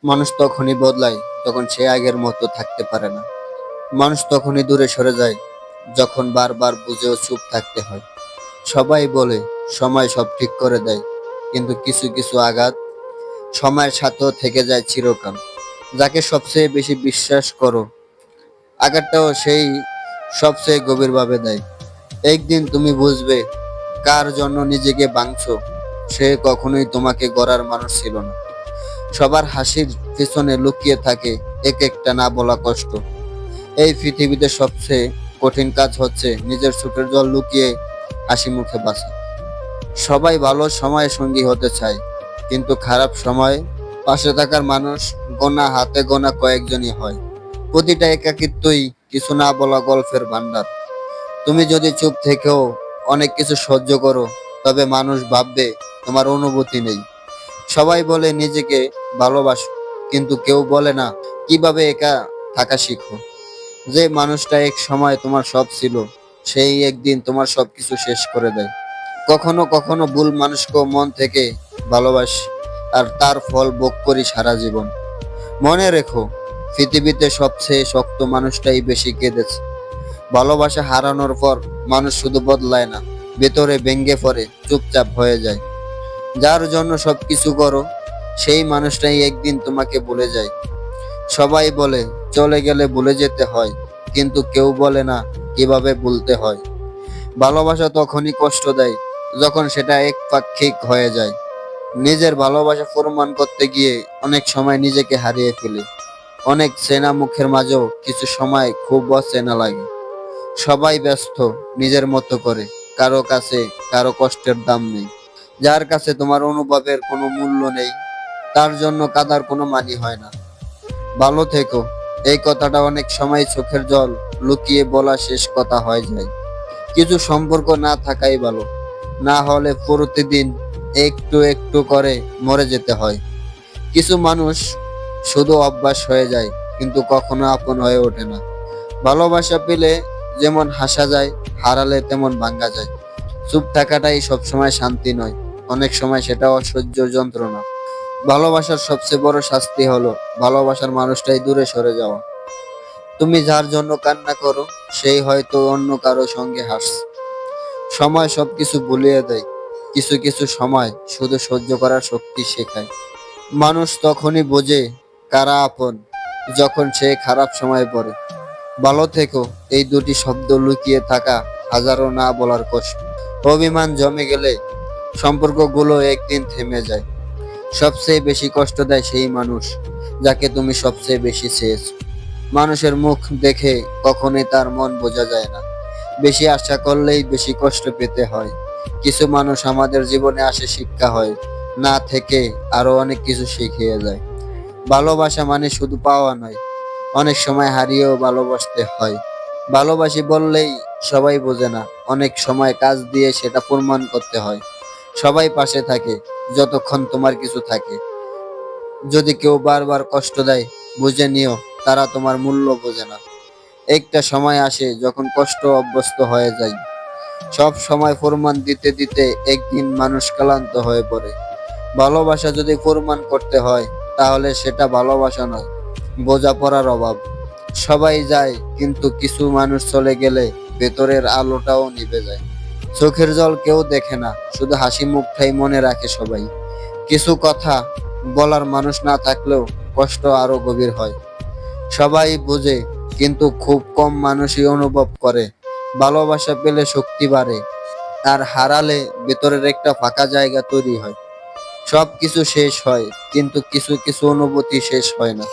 মানুষ তখনই বদলায় যখন সে আগের মতো থাকতে পারে না। মানুষ তখনই দূরে সরে যায় যখন বারবার বুঝেও চুপ থাকতে হয়। সবাই বলে সময় সব ঠিক করে দেয়, কিন্তু কিছু কিছু আঘাত সময়ের সাথেও থেকে যায় চিরকাল। যাকে সবচেয়ে বেশি বিশ্বাস করো, আঘাতটাও সেই সবচেয়ে গভীরভাবে দেয়। একদিন তুমি বুঝবে কার জন্য নিজেকে ভাঙছো, সে কখনোই তোমাকে গড়ার মানুষ ছিল না। সবার হাসির পিছনে লুকিয়ে থাকে এক একটা না বলা কষ্ট। এই পৃথিবীতে সবচেয়ে কঠিন কাজ হচ্ছে নিজের চোখের জল লুকিয়ে হাসি মুখে বাঁচা। সবাই ভালো সময়ে সঙ্গী হতে চায়, কিন্তু খারাপ সময় পাশে থাকার মানুষ গোনা হাতে গোনা কয়েকজনই হয়। প্রতিটা একাকিত্বই কিছু না বলা গল্পের ভান্ডার। তুমি যদি চুপ থেকেও অনেক কিছু সহ্য করো, তবে মানুষ ভাববে তোমার অনুভূতি নেই। সবাই বলে নিজেকে ভালোবাসো, কিন্তু কেউ বলে না কিভাবে একা থাকা শিখো। যে মানুষটা এক সময় তোমার সব ছিল, সেই একদিন তোমার সবকিছু শেষ করে দেয়। কখনো কখনো ভুল মানুষকেও মন থেকে ভালোবাসি, আর তার ফল ভোগ করি সারা জীবন। মনে রেখো, পৃথিবীতে সবচেয়ে শক্ত মানুষটাই বেশি কেঁদেছে। ভালোবাসা হারানোর পর মানুষ শুধু বদলায় না, ভেতরে ভেঙে পড়ে, চুপচাপ হয়ে যায়। যার জন্য সবকিছু করো, সেই মানুষটাই একদিন তোমাকে ভুলে যায়। সবাই বলে চলে গেলে ভুলে যেতে হয়, কিন্তু কেউ বলে না কিভাবে ভুলতে হয়। ভালোবাসা তখনই কষ্ট দেয় যখন সেটা একপাক্ষিক হয়ে যায়। নিজের ভালোবাসা প্রমাণ করতে গিয়ে অনেক সময় নিজেকে হারিয়ে ফেলি। অনেক চেনা মুখের মাঝেও কিছু সময় খুব অচেনা লাগে। সবাই ব্যস্ত নিজের মতো করে, কারো কাছে কারো কষ্টের দাম নেই। যার কাছে তোমার অনুভবের কোনো মূল্য নেই, তার জন্য কাদার কোনো মানি হয় না। ভালো থেকো, এই কথাটা অনেক সময় চোখের জল লুকিয়ে বলা শেষ কথা হয়ে যায়। কিছু সম্পর্ক না থাকাই ভালো, না হলে প্রতিদিন একটু একটু করে মরে যেতে হয়। কিছু মানুষ শুধু অভ্যাস হয়ে যায়, কিন্তু কখনো আপন হয়ে ওঠে না। ভালোবাসা পেলে যেমন হাসা যায়, হারালে তেমন ভাঙ্গা যায়। চুপ থাকাটাই সবসময় শান্তি নয়, অনেক সময় সেটা অসহ্য যন্ত্রণা। ভালোবাসার সবচেয়ে বড় শাস্তি হলো ভালোবাসার মানুষটাই দূরে সরে যাওয়া। তুমি যার জন্য কান্না করো, সেই হয়তো অন্য কারো সঙ্গে হাসছে। সময় সবকিছু ভুলিয়ে দেয়, কিছু কিছু সময় শুধু সহ্য করার শক্তি শেখায়। মানুষ তখনই বোঝে কারা আপন, যখন সে খারাপ সময় পড়ে। ভালো থেকো, এই দুটি শব্দ লুকিয়ে থাকা হাজারো না বলার কষ্ট। অভিমান জমে গেলে সম্পর্কগুলো একদিন থেমে যায়। সবচেয়ে বেশি কষ্ট দেয় সেই মানুষ যাকে তুমি সবচেয়ে বেশি চেয়েছো। মানুষের মুখ দেখে কখনোই তার মন বোঝা যায় না। বেশি আশা করলেই বেশি কষ্ট পেতে হয়। কিছু মানুষ আমাদের জীবনে আসে শিক্ষা হয়, না থেকে আরো অনেক কিছু শিখিয়ে যায়। ভালোবাসা মানে শুধু পাওয়া নয়, অনেক সময় হারিয়েও ভালোবাসতে হয়। ভালোবাসি বললেই সবাই বোঝে না, অনেক সময় কাজ দিয়ে সেটা প্রমাণ করতে হয়। সবাই পাশে থাকে যতক্ষণ তোমার কিছু থাকে। যদি কেউ বারবার কষ্ট দেয়, বুঝে নিও তারা তোমার মূল্য বোঝে না। একটা সময় আসে যখন কষ্ট অভ্যস্ত হয়ে যায়। সব সময় প্রমাণ দিতে দিতে একদিন মানুষ ক্লান্ত হয়ে পড়ে। ভালোবাসা যদি প্রমাণ করতে হয়, তাহলে সেটা ভালোবাসা নয়, বোঝাপড়ার অভাব। সবাই যায়, কিন্তু কিছু মানুষ চলে গেলে ভেতরের আলোটাও নিভে যায়। চোখের জল কেউ দেখে না, শুধু হাসি মুখটাই মনে রাখে সবাই। কিছু কথা বলার মানুষ না থাকলেও কষ্ট আরো গভীর হয়। সবাই বোঝে, কিন্তু খুব কম মানুষই অনুভব করে। ভালোবাসা পেলে শক্তি বাড়ে, আর হারালে ভেতরের একটা ফাঁকা জায়গা তৈরি হয়। সবকিছু শেষ হয়, কিন্তু কিছু কিছু অনুভূতি শেষ হয় না।